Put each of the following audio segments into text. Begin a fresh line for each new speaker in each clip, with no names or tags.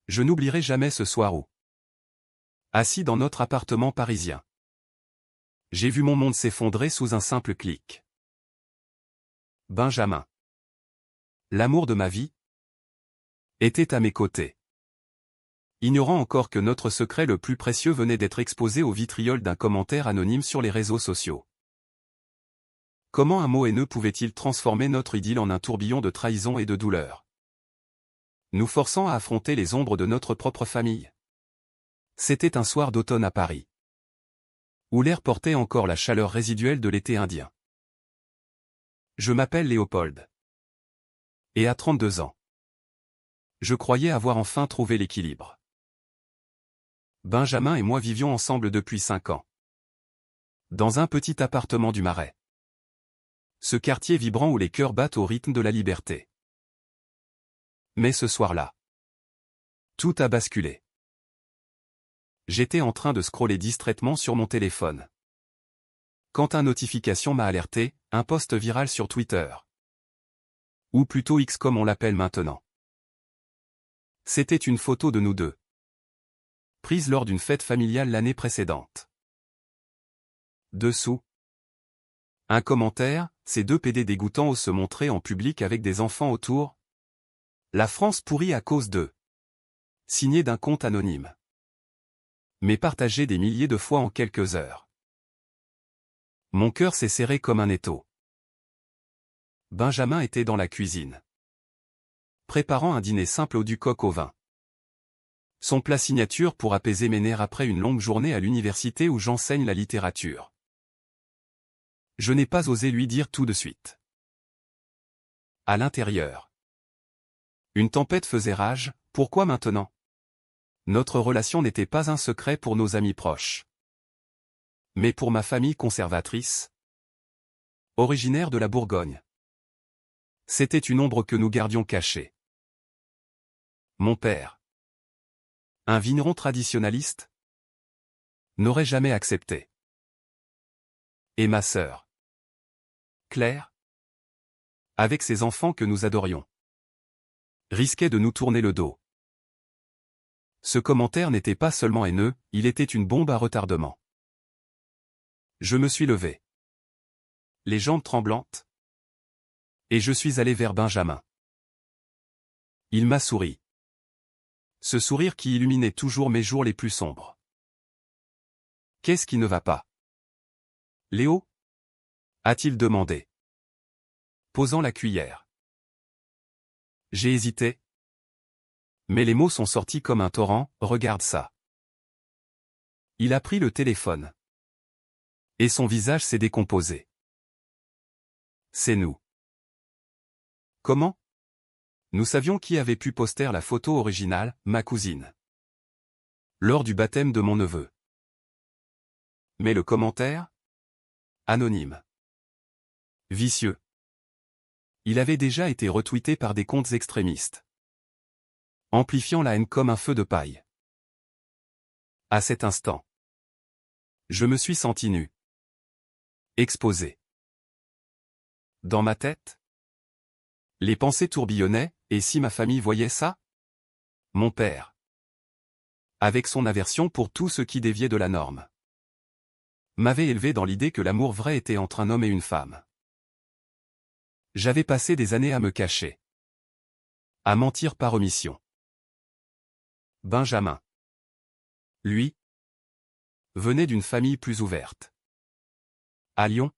Je n'oublierai jamais ce soir où, assis dans notre appartement parisien, j'ai vu mon monde s'effondrer sous un simple clic. Benjamin, l'amour de ma vie, était à mes côtés. Ignorant encore que notre secret le plus précieux venait d'être exposé au vitriol d'un commentaire anonyme sur les réseaux sociaux. Comment un mot haineux pouvait-il transformer notre idylle en un tourbillon de trahison et de douleur, nous forçant à affronter les ombres de notre propre famille? C'était un soir d'automne à Paris, où l'air portait encore la chaleur résiduelle de l'été indien. Je m'appelle Léopold. Et à 32 ans, je croyais avoir enfin trouvé l'équilibre. Benjamin et moi vivions ensemble depuis 5 ans. Dans un petit appartement du Marais. Ce quartier vibrant où les cœurs battent au rythme de la liberté. Mais ce soir-là, tout a basculé. J'étais en train de scroller distraitement sur mon téléphone, quand une notification m'a alerté, un post viral sur Twitter. Ou plutôt X comme on l'appelle maintenant. C'était une photo de nous deux, prise lors d'une fête familiale l'année précédente. Dessous, un commentaire, ces deux PD dégoûtants osent se montrer en public avec des enfants autour. La France pourrie à cause d'eux. Signé d'un compte anonyme. Mais partagé des milliers de fois en quelques heures. Mon cœur s'est serré comme un étau. Benjamin était dans la cuisine, préparant un dîner simple au du coq au vin. Son plat signature pour apaiser mes nerfs après une longue journée à l'université où j'enseigne la littérature. Je n'ai pas osé lui dire tout de suite. À l'intérieur, une tempête faisait rage. Pourquoi maintenant? Notre relation n'était pas un secret pour nos amis proches. Mais pour ma famille conservatrice, originaire de la Bourgogne, c'était une ombre que nous gardions cachée. Mon père, un vigneron traditionnaliste, n'aurait jamais accepté. Et ma sœur, Claire, avec ses enfants que nous adorions, risquait de nous tourner le dos. Ce commentaire n'était pas seulement haineux, il était une bombe à retardement. Je me suis levé, les jambes tremblantes, et je suis allé vers Benjamin. Il m'a souri. Ce sourire qui illuminait toujours mes jours les plus sombres. Qu'est-ce qui ne va pas? Léo? A-t-il demandé, posant la cuillère. J'ai hésité. Mais les mots sont sortis comme un torrent, regarde ça. Il a pris le téléphone. Et son visage s'est décomposé. C'est nous. Comment? Nous savions qui avait pu poster la photo originale, ma cousine. Lors du baptême de mon neveu. Mais le commentaire? Anonyme. Vicieux. Il avait déjà été retweeté par des comptes extrémistes, amplifiant la haine comme un feu de paille. À cet instant, je me suis senti nu. Exposé. Dans ma tête, les pensées tourbillonnaient, et si ma famille voyait ça? Mon père, avec son aversion pour tout ce qui déviait de la norme, m'avait élevé dans l'idée que l'amour vrai était entre un homme et une femme. J'avais passé des années à me cacher, à mentir par omission. Benjamin, lui, venait d'une famille plus ouverte. À Lyon,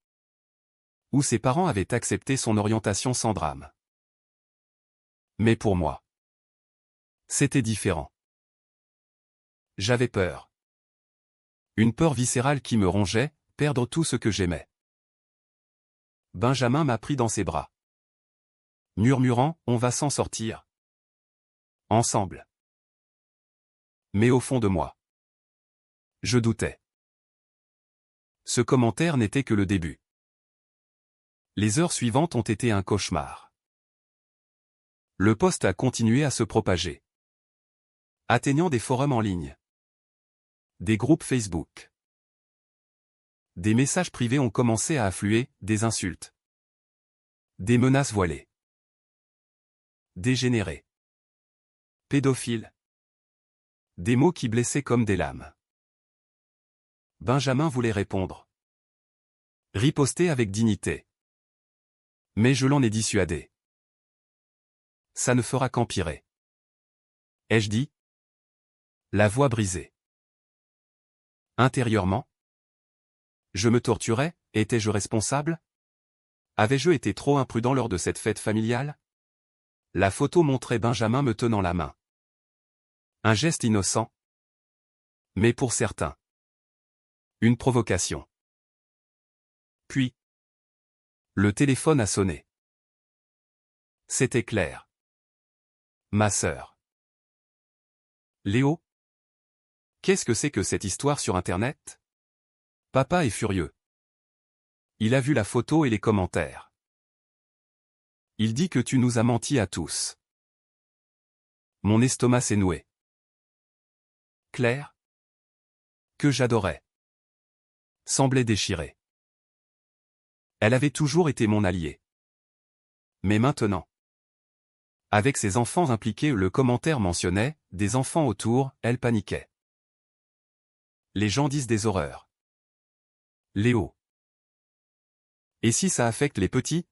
où ses parents avaient accepté son orientation sans drame. Mais pour moi, c'était différent. J'avais peur. Une peur viscérale qui me rongeait, perdre tout ce que j'aimais. Benjamin m'a pris dans ses bras, murmurant, on va s'en sortir. Ensemble. Mais au fond de moi, je doutais. Ce commentaire n'était que le début. Les heures suivantes ont été un cauchemar. Le post a continué à se propager, atteignant des forums en ligne, des groupes Facebook. Des messages privés ont commencé à affluer, des insultes, des menaces voilées. Dégénérés. Pédophiles. Des mots qui blessaient comme des lames. Benjamin voulait répondre. Riposter avec dignité. Mais je l'en ai dissuadé. Ça ne fera qu'empirer. Ai-je dit? La voix brisée. Intérieurement? Je me torturais, étais-je responsable? Avais-je été trop imprudent lors de cette fête familiale? La photo montrait Benjamin me tenant la main. Un geste innocent. Mais pour certains. Une provocation. Puis. Le téléphone a sonné. C'était Claire. Ma sœur. Léo? Qu'est-ce que c'est que cette histoire sur Internet? Papa est furieux. Il a vu la photo et les commentaires. Il dit que tu nous as menti à tous. Mon estomac s'est noué. Claire? Que j'adorais. Semblait déchirée. Elle avait toujours été mon alliée. Mais maintenant. Avec ses enfants impliqués, le commentaire mentionnait, des enfants autour, elle paniquait. Les gens disent des horreurs. Léo. Et si ça affecte les petits?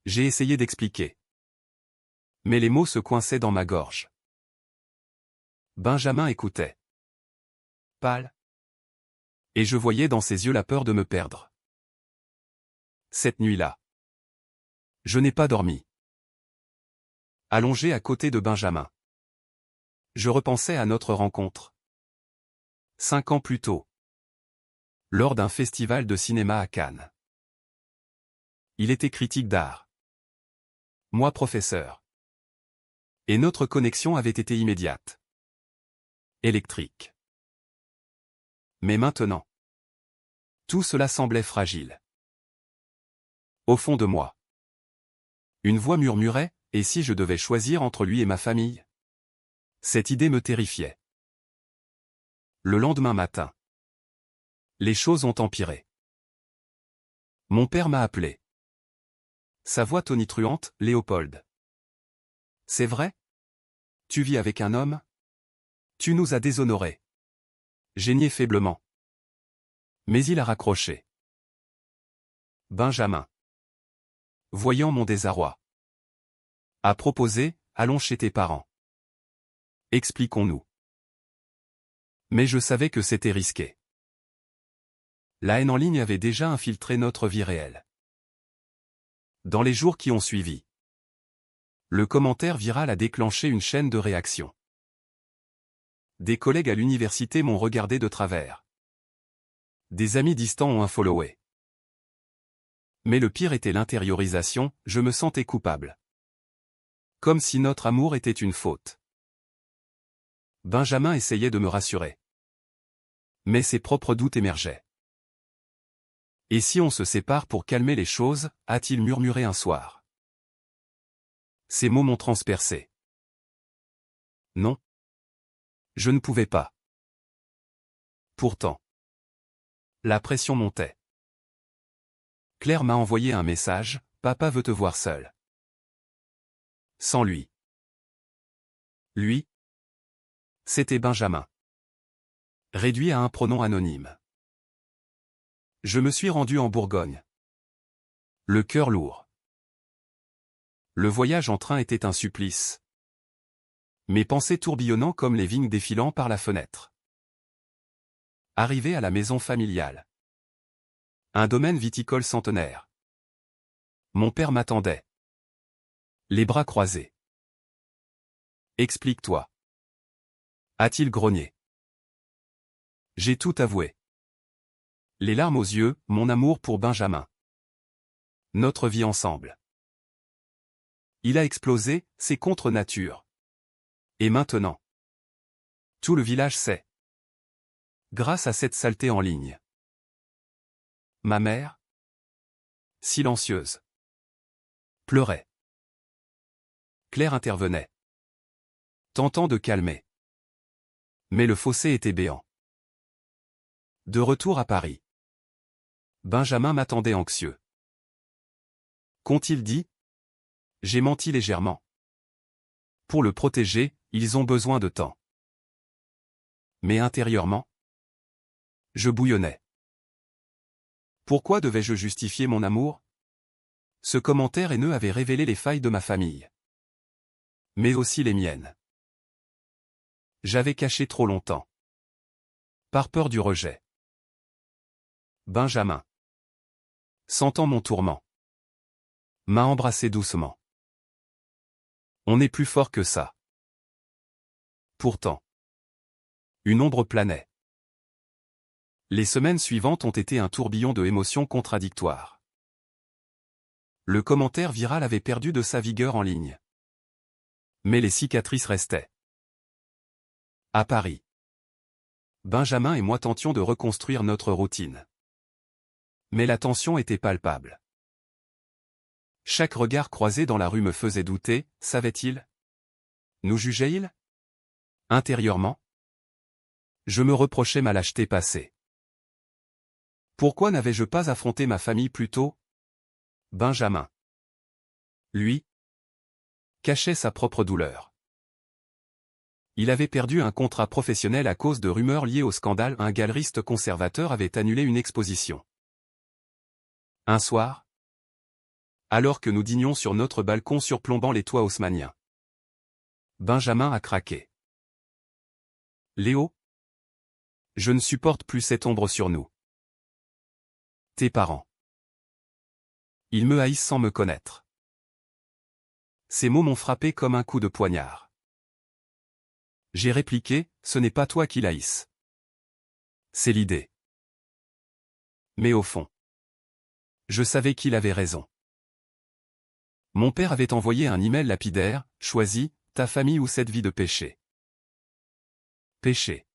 J'ai essayé d'expliquer. Mais les mots se coinçaient dans ma gorge. Benjamin écoutait. Pâle. Et je voyais dans ses yeux la peur de me perdre. Cette nuit-là. Je n'ai pas dormi. Allongé à côté de Benjamin. Je repensais à notre rencontre. 5 ans plus tôt. Lors d'un festival de cinéma à Cannes. Il était critique d'art. Moi professeur. Et notre connexion avait été immédiate. Électrique. Mais maintenant. Tout cela semblait fragile. Au fond de moi. Une voix murmurait, et si je devais choisir entre lui et ma famille? Cette idée me terrifiait. Le lendemain matin. Les choses ont empiré. Mon père m'a appelé. Sa voix tonitruante, Léopold. C'est vrai? Tu vis avec un homme? Tu nous as déshonorés. J'ai nié faiblement. Mais il a raccroché. Benjamin. Voyant mon désarroi. A proposé, allons chez tes parents. Expliquons-nous. Mais je savais que c'était risqué. La haine en ligne avait déjà infiltré notre vie réelle. Dans les jours qui ont suivi. Le commentaire viral a déclenché une chaîne de réactions. Des collègues à l'université m'ont regardé de travers. Des amis distants ont unfollowé. Mais le pire était l'intériorisation, je me sentais coupable. Comme si notre amour était une faute. Benjamin essayait de me rassurer. Mais ses propres doutes émergeaient. Et si on se sépare pour calmer les choses, a-t-il murmuré un soir. Ces mots m'ont transpercé. Non. Je ne pouvais pas. Pourtant. La pression montait. Claire m'a envoyé un message, papa veut te voir seul. Sans lui. Lui? C'était Benjamin. Réduit à un pronom anonyme. Je me suis rendu en Bourgogne. Le cœur lourd. Le voyage en train était un supplice. Mes pensées tourbillonnant comme les vignes défilant par la fenêtre. Arrivé à la maison familiale. Un domaine viticole centenaire. Mon père m'attendait. Les bras croisés. Explique-toi. A-t-il grogné? J'ai tout avoué. Les larmes aux yeux, mon amour pour Benjamin. Notre vie ensemble. Il a explosé, c'est contre nature. Et maintenant? Tout le village sait. Grâce à cette saleté en ligne. Ma mère? Silencieuse. Pleurait. Claire intervenait. Tentant de calmer. Mais le fossé était béant. De retour à Paris. Benjamin m'attendait anxieux. Qu'ont-ils dit? J'ai menti légèrement. Pour le protéger, ils ont besoin de temps. Mais intérieurement, je bouillonnais. Pourquoi devais-je justifier mon amour? Ce commentaire haineux avait révélé les failles de ma famille. Mais aussi les miennes. J'avais caché trop longtemps. Par peur du rejet. Benjamin, sentant mon tourment, m'a embrassé doucement. On est plus fort que ça. Pourtant, une ombre planait. Les semaines suivantes ont été un tourbillon de émotions contradictoires. Le commentaire viral avait perdu de sa vigueur en ligne. Mais les cicatrices restaient. À Paris, Benjamin et moi tentions de reconstruire notre routine. Mais la tension était palpable. Chaque regard croisé dans la rue me faisait douter, savait-il? Nous jugeait-il? Intérieurement, je me reprochais ma lâcheté passée. Pourquoi n'avais-je pas affronté ma famille plus tôt? Benjamin, lui, cachait sa propre douleur. Il avait perdu un contrat professionnel à cause de rumeurs liées au scandale. Un galeriste conservateur avait annulé une exposition. Un soir, alors que nous dînions sur notre balcon surplombant les toits haussmanniens, Benjamin a craqué. Léo, je ne supporte plus cette ombre sur nous. Tes parents. Ils me haïssent sans me connaître. Ces mots m'ont frappé comme un coup de poignard. J'ai répliqué, ce n'est pas toi qui l'haïsses. C'est l'idée. Mais au fond, je savais qu'il avait raison. Mon père avait envoyé un email lapidaire, choisis, ta famille ou cette vie de péché. Péché.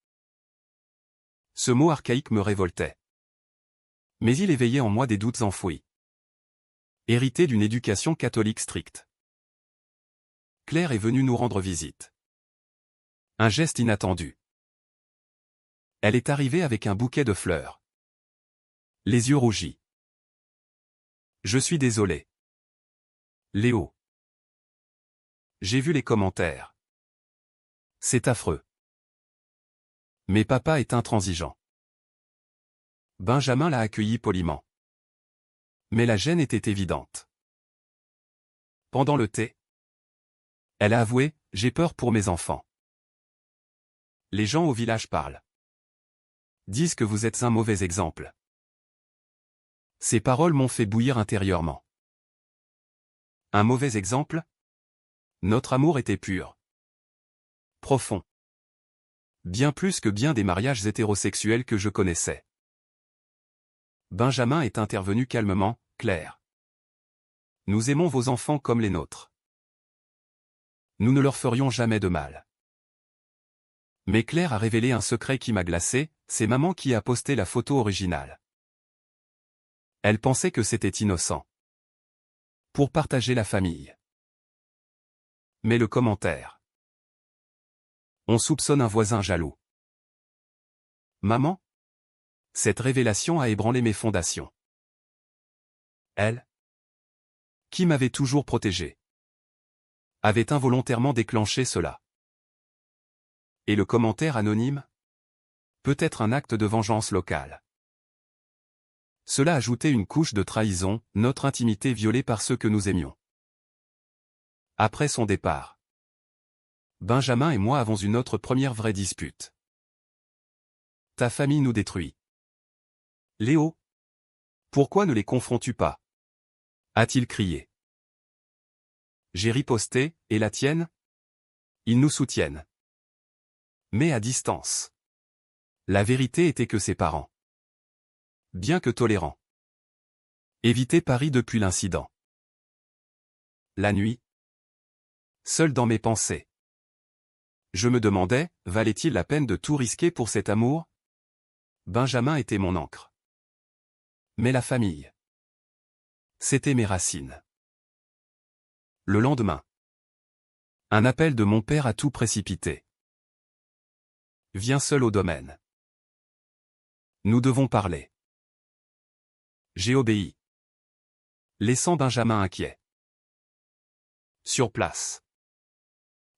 Ce mot archaïque me révoltait. Mais il éveillait en moi des doutes enfouis. Hérité d'une éducation catholique stricte. Claire est venue nous rendre visite. Un geste inattendu. Elle est arrivée avec un bouquet de fleurs. Les yeux rougis. Je suis désolé. Léo. J'ai vu les commentaires. C'est affreux. Mais papa est intransigeant. Benjamin l'a accueilli poliment. Mais la gêne était évidente. Pendant le thé, elle a avoué, j'ai peur pour mes enfants. Les gens au village parlent. Disent que vous êtes un mauvais exemple. Ces paroles m'ont fait bouillir intérieurement. Un mauvais exemple? Notre amour était pur. Profond. Bien plus que bien des mariages hétérosexuels que je connaissais. Benjamin est intervenu calmement, Claire. Nous aimons vos enfants comme les nôtres. Nous ne leur ferions jamais de mal. Mais Claire a révélé un secret qui m'a glacé, c'est maman qui a posté la photo originale. Elle pensait que c'était innocent. Pour partager la famille. Mais le commentaire. On soupçonne un voisin jaloux. Maman? Cette révélation a ébranlé mes fondations. Elle, qui m'avait toujours protégé, avait involontairement déclenché cela. Et le commentaire anonyme? Peut-être un acte de vengeance locale. Cela ajoutait une couche de trahison, notre intimité violée par ceux que nous aimions. Après son départ, Benjamin et moi avons une autre première vraie dispute. Ta famille nous détruit. Léo, pourquoi ne les confrontes-tu pas? A-t-il crié. J'ai riposté, et la tienne? Ils nous soutiennent. Mais à distance. La vérité était que ses parents, bien que tolérants, évitaient Paris depuis l'incident. La nuit, seul dans mes pensées, je me demandais, valait-il la peine de tout risquer pour cet amour? Benjamin était mon ancre. Mais la famille, c'était mes racines. Le lendemain, un appel de mon père a tout précipité. Viens seul au domaine. Nous devons parler. J'ai obéi, laissant Benjamin inquiet. Sur place,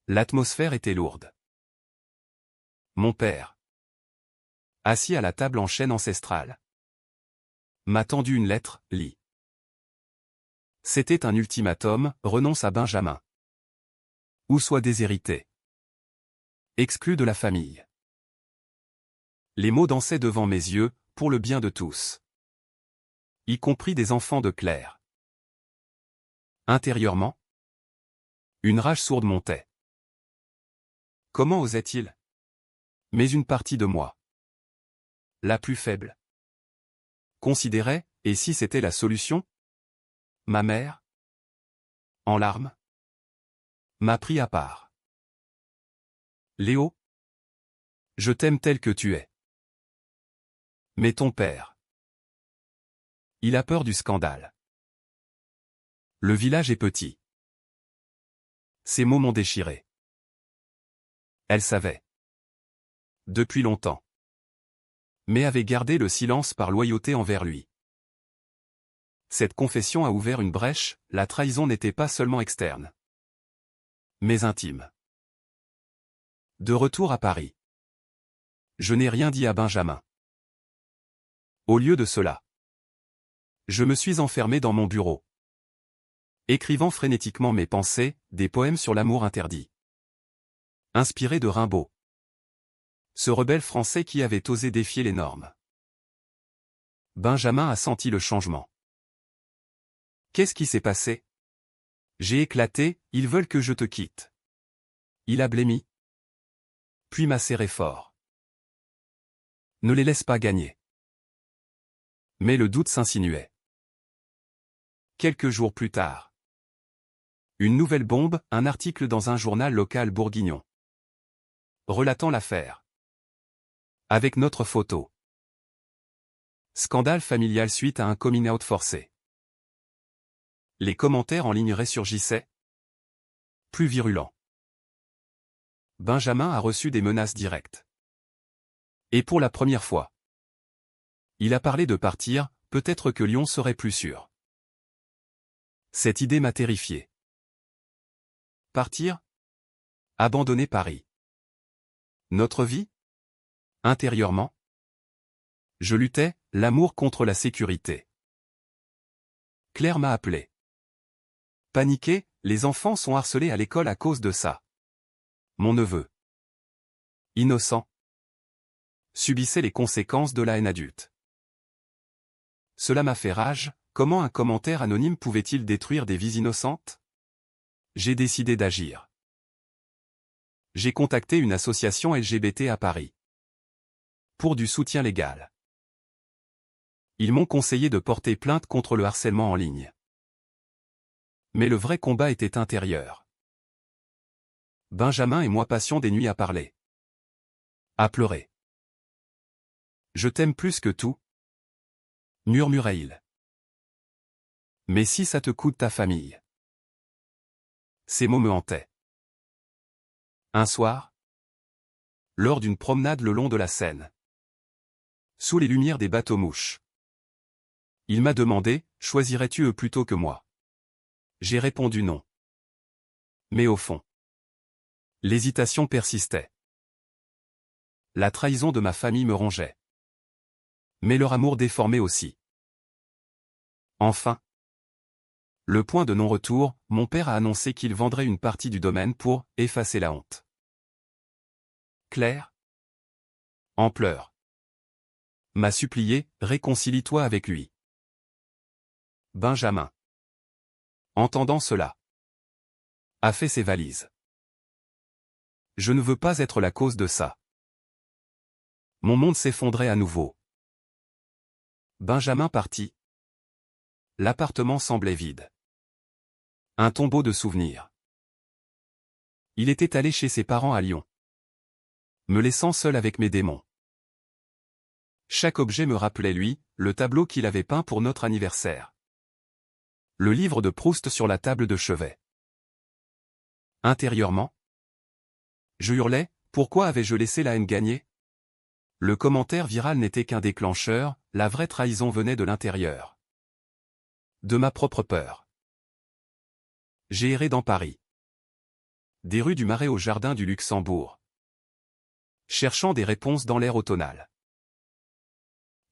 l'atmosphère était lourde. Mon père, Assis à la table en chêne ancestrale. M'a tendu une lettre, lis. C'était un ultimatum, renonce à Benjamin. Ou sois déshérité. Exclu de la famille. Les mots dansaient devant mes yeux, pour le bien de tous. Y compris des enfants de Claire. Intérieurement, une rage sourde montait. Comment osait-il? Mais une partie de moi, la plus faible, considérait, et si c'était la solution? Ma mère, en larmes, m'a pris à part. Léo, je t'aime tel que tu es. Mais ton père, il a peur du scandale. Le village est petit. Ces mots m'ont déchiré. Elle savait. Depuis longtemps. Mais avait gardé le silence par loyauté envers lui. Cette confession a ouvert une brèche, la trahison n'était pas seulement externe, mais intime. De retour à Paris. Je n'ai rien dit à Benjamin. Au lieu de cela, je me suis enfermé dans mon bureau, écrivant frénétiquement mes pensées, des poèmes sur l'amour interdit. Inspiré de Rimbaud. Ce rebelle français qui avait osé défier les normes. Benjamin a senti le changement. Qu'est-ce qui s'est passé? J'ai éclaté, ils veulent que je te quitte. Il a blêmi. Puis m'a serré fort. Ne les laisse pas gagner. Mais le doute s'insinuait. Quelques jours plus tard. Une nouvelle bombe, un article dans un journal local bourguignon. Relatant l'affaire. Avec notre photo. Scandale familial suite à un coming out forcé. Les commentaires en ligne ressurgissaient. Plus virulents. Benjamin a reçu des menaces directes. Et pour la première fois. Il a parlé de partir, peut-être que Lyon serait plus sûr. Cette idée m'a terrifié. Partir? Abandonner Paris. Notre vie? Intérieurement? Je luttais, l'amour contre la sécurité. Claire m'a appelé. Paniqué, les enfants sont harcelés à l'école à cause de ça. Mon neveu, innocent, subissait les conséquences de la haine adulte. Cela m'a fait rage, comment un commentaire anonyme pouvait-il détruire des vies innocentes? J'ai décidé d'agir. J'ai contacté une association LGBT à Paris. Pour du soutien légal. Ils m'ont conseillé de porter plainte contre le harcèlement en ligne. Mais le vrai combat était intérieur. Benjamin et moi passions des nuits à parler. À pleurer. Je t'aime plus que tout, murmurait-il. Mais si ça te coûte ta famille. Ces mots me hantaient. Un soir, lors d'une promenade le long de la Seine, sous les lumières des bateaux-mouches, il m'a demandé, choisirais-tu eux plutôt que moi? J'ai répondu non. Mais au fond, l'hésitation persistait. La trahison de ma famille me rongeait. Mais leur amour déformait aussi. Enfin, le point de non-retour, mon père a annoncé qu'il vendrait une partie du domaine pour effacer la honte. Claire, en pleurs, m'a supplié, réconcilie-toi avec lui. Benjamin, entendant cela, a fait ses valises. Je ne veux pas être la cause de ça. Mon monde s'effondrait à nouveau. Benjamin partit. L'appartement semblait vide. Un tombeau de souvenirs. Il était allé chez ses parents à Lyon, me laissant seul avec mes démons. Chaque objet me rappelait lui, le tableau qu'il avait peint pour notre anniversaire. Le livre de Proust sur la table de chevet. Intérieurement, je hurlais, pourquoi avais-je laissé la haine gagner? Le commentaire viral n'était qu'un déclencheur, la vraie trahison venait de l'intérieur. De ma propre peur. J'ai erré dans Paris. Des rues du Marais au jardin du Luxembourg. Cherchant des réponses dans l'air automnal.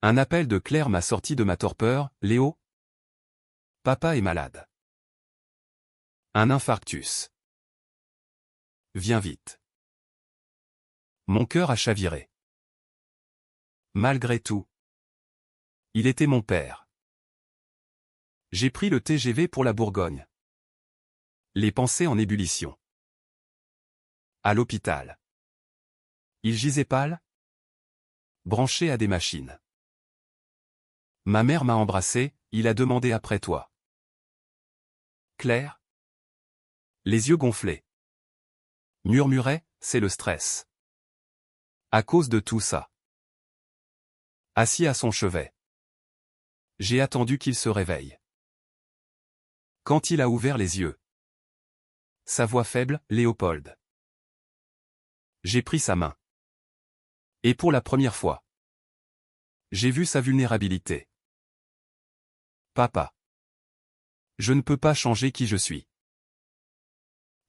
Un appel de Claire m'a sorti de ma torpeur. Léo? Papa est malade. Un infarctus. Viens vite. Mon cœur a chaviré. Malgré tout. Il était mon père. J'ai pris le TGV pour la Bourgogne. Les pensées en ébullition. À l'hôpital. Il gisait pâle, branché à des machines. Ma mère m'a embrassé, il a demandé après toi. Claire? Les yeux gonflés. Murmurait, c'est le stress. À cause de tout ça. Assis à son chevet. J'ai attendu qu'il se réveille. Quand il a ouvert les yeux. Sa voix faible, Léopold. J'ai pris sa main. Et pour la première fois. J'ai vu sa vulnérabilité. Papa. Je ne peux pas changer qui je suis.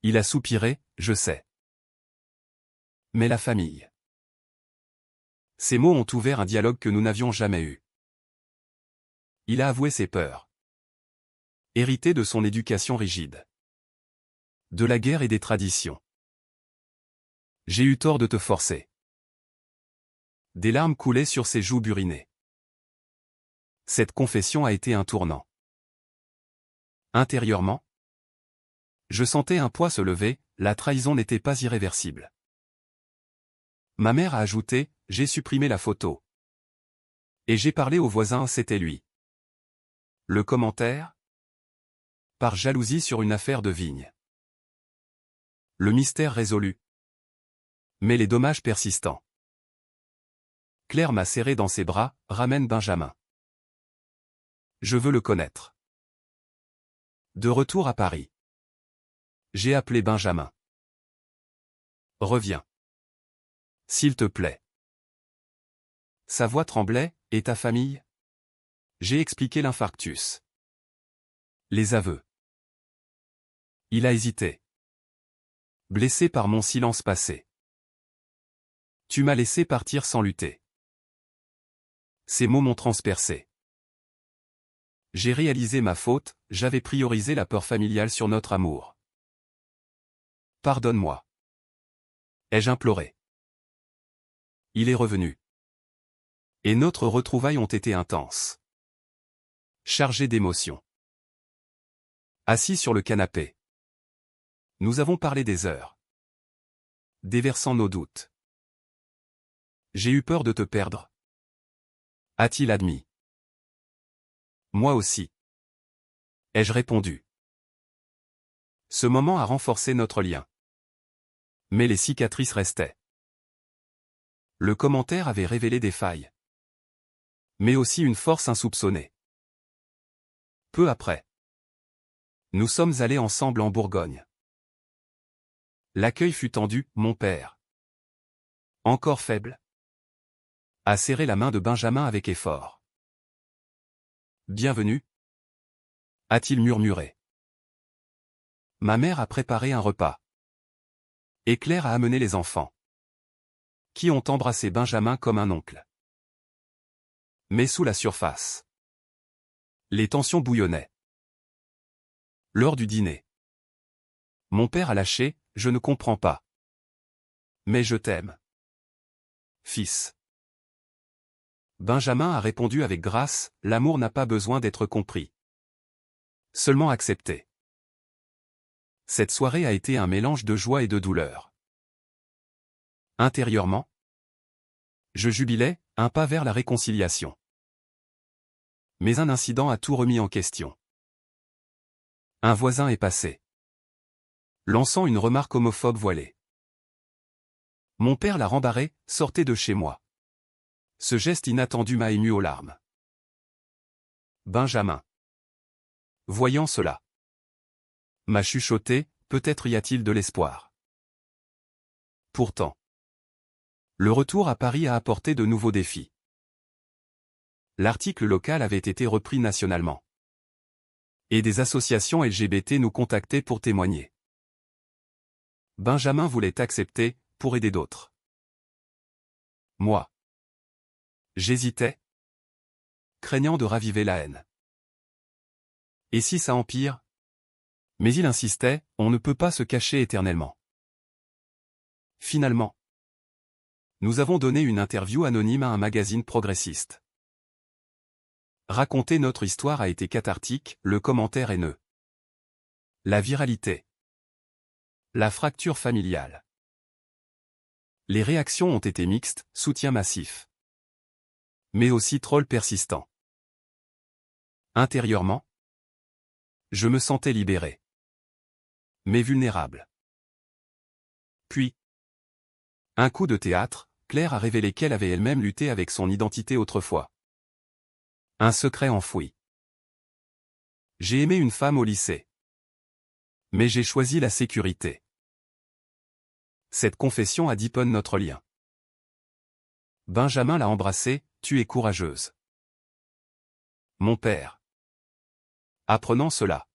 Il a soupiré, je sais. Mais la famille. Ces mots ont ouvert un dialogue que nous n'avions jamais eu. Il a avoué ses peurs. Hérité de son éducation rigide. De la guerre et des traditions. J'ai eu tort de te forcer. Des larmes coulaient sur ses joues burinées. Cette confession a été un tournant. Intérieurement, je sentais un poids se lever, la trahison n'était pas irréversible. Ma mère a ajouté, j'ai supprimé la photo. Et j'ai parlé au voisin, c'était lui. Le commentaire? Par jalousie sur une affaire de vigne. Le mystère résolu. Mais les dommages persistants. Claire m'a serré dans ses bras, ramène Benjamin. Je veux le connaître. De retour à Paris. J'ai appelé Benjamin. Reviens. S'il te plaît. Sa voix tremblait, et ta famille? J'ai expliqué l'infarctus. Les aveux. Il a hésité. Blessé par mon silence passé. Tu m'as laissé partir sans lutter. Ces mots m'ont transpercé. J'ai réalisé ma faute, j'avais priorisé la peur familiale sur notre amour. Pardonne-moi. Ai-je imploré. Il est revenu. Et notre retrouvailles ont été intenses. Chargées d'émotions. Assis sur le canapé. Nous avons parlé des heures. Déversant nos doutes. J'ai eu peur de te perdre. A-t-il admis? Moi aussi. Ai-je répondu? Ce moment a renforcé notre lien. Mais les cicatrices restaient. Le commentaire avait révélé des failles. Mais aussi une force insoupçonnée. Peu après. Nous sommes allés ensemble en Bourgogne. L'accueil fut tendu, mon père. Encore faible. A serré la main de Benjamin avec effort. Bienvenue. A-t-il murmuré. Ma mère a préparé un repas. Et Claire a amené les enfants. Qui ont embrassé Benjamin comme un oncle. Mais sous la surface. Les tensions bouillonnaient. Lors du dîner. Mon père a lâché, je ne comprends pas. Mais je t'aime. Fils. Benjamin a répondu avec grâce, l'amour n'a pas besoin d'être compris. Seulement accepté. Cette soirée a été un mélange de joie et de douleur. Intérieurement, je jubilais, un pas vers la réconciliation. Mais un incident a tout remis en question. Un voisin est passé. Lançant une remarque homophobe voilée. Mon père l'a rembarré, sortez de chez moi. Ce geste inattendu m'a ému aux larmes. Benjamin. Voyant cela. M'a chuchoté, peut-être y a-t-il de l'espoir. Pourtant. Le retour à Paris a apporté de nouveaux défis. L'article local avait été repris nationalement. Et des associations LGBT nous contactaient pour témoigner. Benjamin voulait accepter, pour aider d'autres. Moi. J'hésitais. craignant de raviver la haine. Et si ça empire? Mais il insistait, on ne peut pas se cacher éternellement. Finalement, nous avons donné une interview anonyme à un magazine progressiste. Raconter notre histoire a été cathartique, le commentaire haineux. La viralité. La fracture familiale. Les réactions ont été mixtes, soutien massif. Mais aussi troll persistant. Intérieurement, je me sentais libéré. Mais vulnérable. Puis, un coup de théâtre, Claire a révélé qu'elle avait elle-même lutté avec son identité autrefois. Un secret enfoui. J'ai aimé une femme au lycée. Mais j'ai choisi la sécurité. Cette confession a deepen notre lien. Benjamin l'a embrassée, tu es courageuse. Mon père, apprenant cela,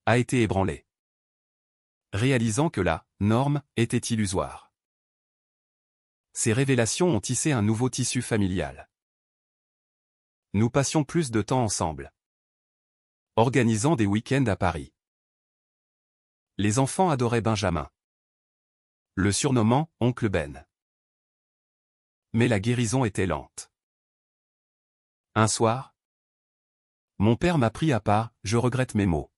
a été ébranlé. Réalisant que la norme était illusoire. Ces révélations ont tissé un nouveau tissu familial. Nous passions plus de temps ensemble. Organisant des week-ends à Paris. Les enfants adoraient Benjamin. Le surnommant Oncle Ben. Mais la guérison était lente. Un soir, mon père m'a pris à part, je regrette mes mots.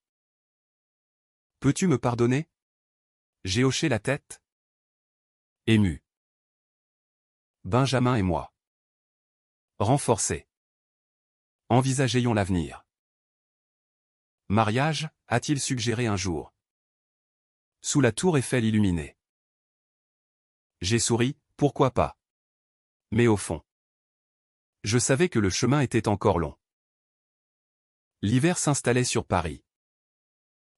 Peux-tu me pardonner? J'ai hoché la tête. Ému. Benjamin et moi. Renforcés. Envisageons l'avenir. Mariage, a-t-il suggéré un jour. Sous la tour Eiffel illuminée. J'ai souri, pourquoi pas. Mais au fond, je savais que le chemin était encore long. L'hiver s'installait sur Paris,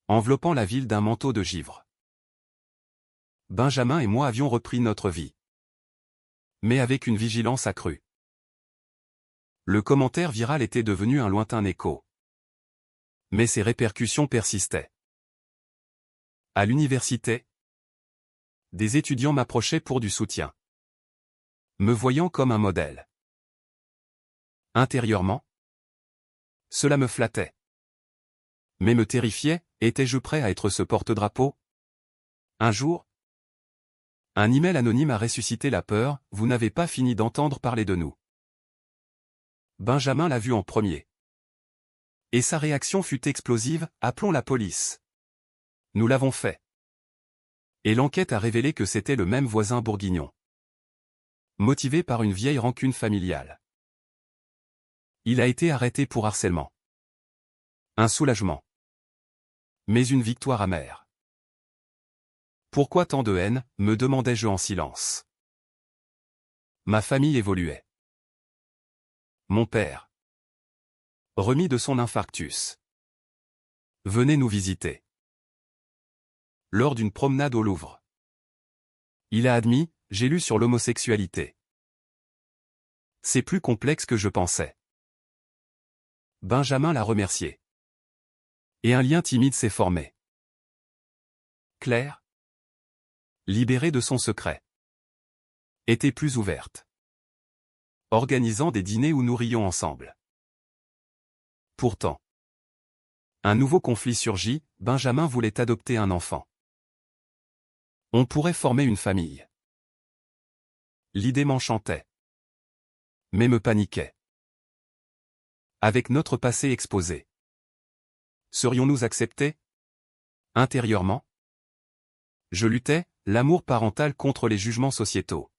enveloppant la ville d'un manteau de givre. Benjamin et moi avions repris notre vie. Mais avec une vigilance accrue. Le commentaire viral était devenu un lointain écho. Mais ses répercussions persistaient. À l'université, des étudiants m'approchaient pour du soutien. Me voyant comme un modèle. Intérieurement, cela me flattait. Mais me terrifiait, étais-je prêt à être ce porte-drapeau? Un jour, un email anonyme a ressuscité la peur, vous n'avez pas fini d'entendre parler de nous. Benjamin l'a vu en premier. Et sa réaction fut explosive, appelons la police. Nous l'avons fait. Et l'enquête a révélé que c'était le même voisin bourguignon. Motivé par une vieille rancune familiale. Il a été arrêté pour harcèlement. Un soulagement. Mais une victoire amère. Pourquoi tant de haine, me demandais-je en silence. Ma famille évoluait. Mon père, remis de son infarctus, venait nous visiter. Lors d'une promenade au Louvre. Il a admis, j'ai lu sur l'homosexualité. C'est plus complexe que je pensais. Benjamin l'a remercié. Et un lien timide s'est formé. Claire, libérée de son secret, était plus ouverte. Organisant des dîners où nous rions ensemble. Pourtant, un nouveau conflit surgit, Benjamin voulait adopter un enfant. On pourrait former une famille. L'idée m'enchantait. Mais me paniquait. Avec notre passé exposé. Serions-nous acceptés? Intérieurement, je luttais, l'amour parental contre les jugements sociétaux.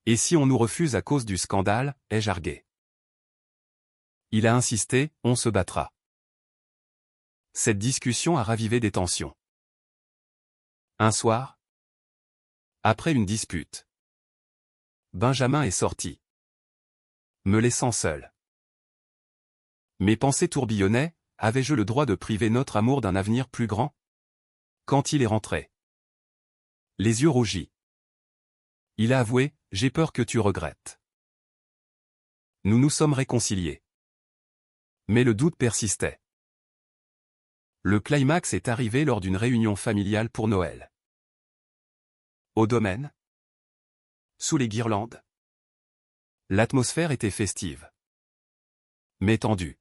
Et si on nous refuse à cause du scandale, ai-je argué. Il a insisté, on se battra. Cette discussion a ravivé des tensions. Un soir, après une dispute, Benjamin est sorti, me laissant seul. Mes pensées tourbillonnaient, avais-je le droit de priver notre amour d'un avenir plus grand? Quand il est rentré, les yeux rougis, il a avoué, j'ai peur que tu regrettes. Nous nous sommes réconciliés. Mais le doute persistait. Le climax est arrivé lors d'une réunion familiale pour Noël. Au domaine, sous les guirlandes, l'atmosphère était festive. mais tendu.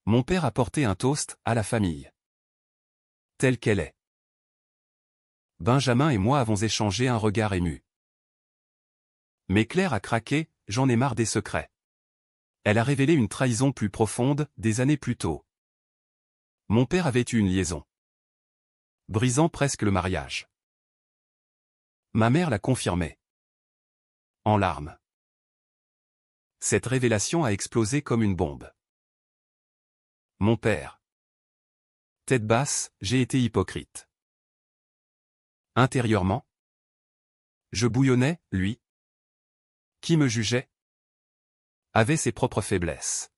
Mon père a porté un toast à la famille. Telle qu'elle est. Benjamin et moi avons échangé un regard ému. Mais Claire a craqué, j'en ai marre des secrets. Elle a révélé une trahison plus profonde, des années plus tôt. Mon père avait eu une liaison, brisant presque le mariage. Ma mère l'a confirmé. En larmes. Cette révélation a explosé comme une bombe. Mon père. Tête basse, j'ai été hypocrite. Intérieurement, je bouillonnais, lui, qui me jugeait, avait ses propres faiblesses.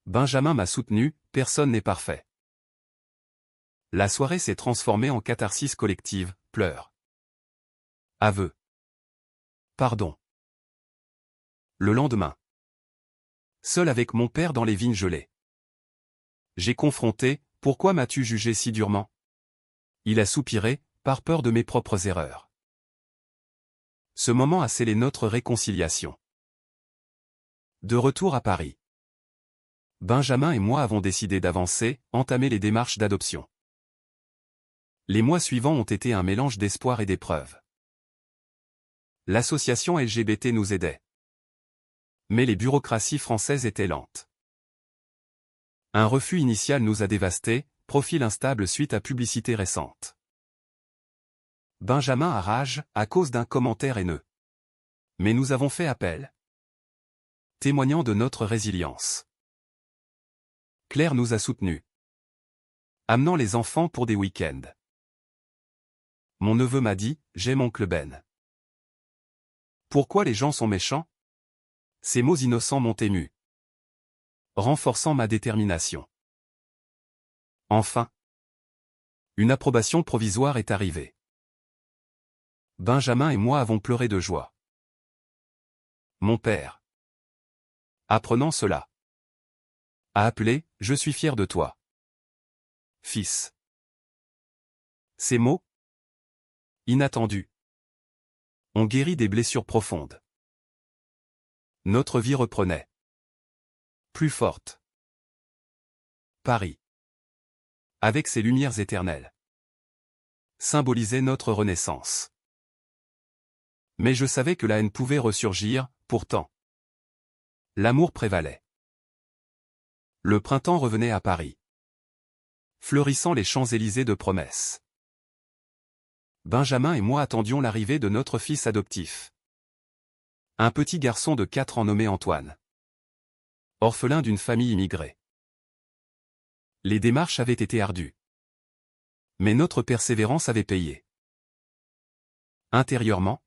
Benjamin m'a soutenu, personne n'est parfait. La soirée s'est transformée en catharsis collective, pleurs. Aveux. Pardon. Le lendemain. Seul avec mon père dans les vignes gelées. J'ai confronté, pourquoi m'as-tu jugé si durement? Il a soupiré, par peur de mes propres erreurs. Ce moment a scellé notre réconciliation. De retour à Paris. Benjamin et moi avons décidé d'avancer, entamer les démarches d'adoption. Les mois suivants ont été un mélange d'espoir et d'épreuves. L'association LGBT nous aidait. Mais les bureaucraties françaises étaient lentes. Un refus initial nous a dévastés, profil instable suite à publicité récente. Benjamin a rage, à cause d'un commentaire haineux. Mais nous avons fait appel. Témoignant de notre résilience. Claire nous a soutenus. Amenant les enfants pour des week-ends. Mon neveu m'a dit, j'aime oncle Ben. Pourquoi les gens sont méchants? Ces mots innocents m'ont ému. Renforçant ma détermination. Enfin. Une approbation provisoire est arrivée. Benjamin et moi avons pleuré de joie. Mon père. Apprenant cela. A appelé, je suis fier de toi. Fils. Ces mots, inattendus, ont guéri des blessures profondes. Notre vie reprenait. Plus forte. Paris. Avec ses lumières éternelles. Symbolisait notre renaissance. Mais je savais que la haine pouvait ressurgir, pourtant. L'amour prévalait. Le printemps revenait à Paris. Fleurissant les Champs-Élysées de promesses. Benjamin et moi attendions l'arrivée de notre fils adoptif. Un petit garçon de 4 ans nommé Antoine. Orphelin d'une famille immigrée. Les démarches avaient été ardues. Mais notre persévérance avait payé. Intérieurement,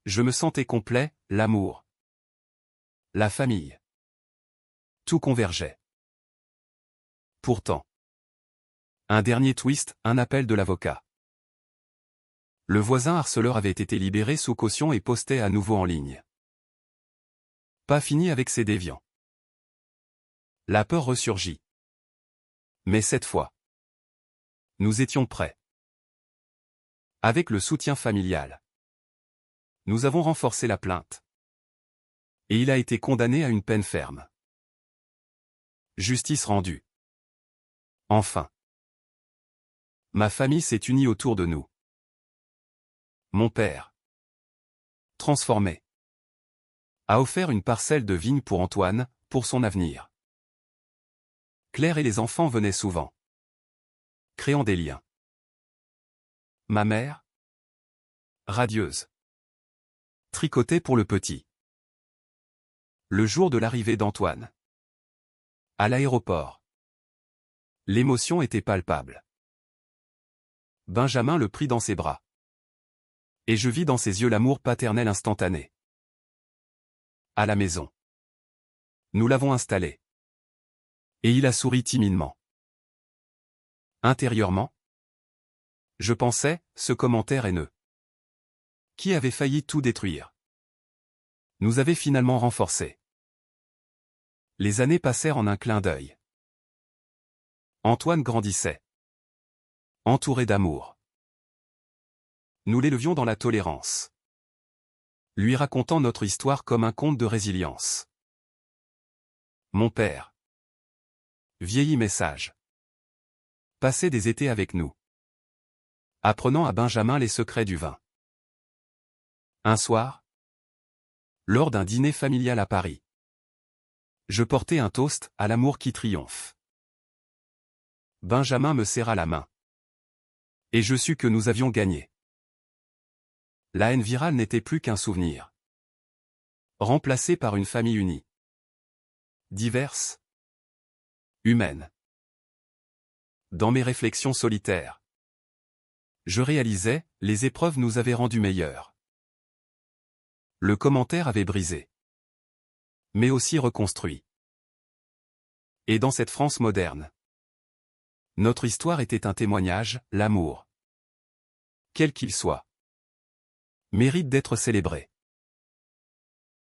je me sentais complet, l'amour. La famille. Tout convergeait. Pourtant. Un dernier twist, un appel de l'avocat. Le voisin harceleur avait été libéré sous caution et postait à nouveau en ligne. Pas fini avec ces déviants. La peur ressurgit. Mais cette fois, nous étions prêts. Avec le soutien familial, nous avons renforcé la plainte. Et il a été condamné à une peine ferme. Justice rendue. Enfin. Ma famille s'est unie autour de nous. Mon père, transformé, a offert une parcelle de vigne pour Antoine, pour son avenir. Claire et les enfants venaient souvent, créant des liens. Ma mère, radieuse, tricotait pour le petit. Le jour de l'arrivée d'Antoine, à l'aéroport, l'émotion était palpable. Benjamin le prit dans ses bras. Et je vis dans ses yeux l'amour paternel instantané. À la maison. Nous l'avons installé. Et il a souri timidement. Intérieurement, je pensais, ce commentaire haineux, qui avait failli tout détruire, nous avait finalement renforcés. Les années passèrent en un clin d'œil. Antoine grandissait. Entouré d'amour. Nous l'élevions dans la tolérance. Lui racontant notre histoire comme un conte de résilience. Mon père. Vieilli message. Passez des étés avec nous. Apprenant à Benjamin les secrets du vin. Un soir, lors d'un dîner familial à Paris, je portais un toast à l'amour qui triomphe. Benjamin me serra la main. Et je sus que nous avions gagné. La haine virale n'était plus qu'un souvenir. Remplacée par une famille unie. Diverse. Humaine. Dans mes réflexions solitaires, je réalisais, les épreuves nous avaient rendus meilleurs. Le commentaire avait brisé. Mais aussi reconstruit. Et dans cette France moderne, notre histoire était un témoignage, l'amour, quel qu'il soit, mérite d'être célébré.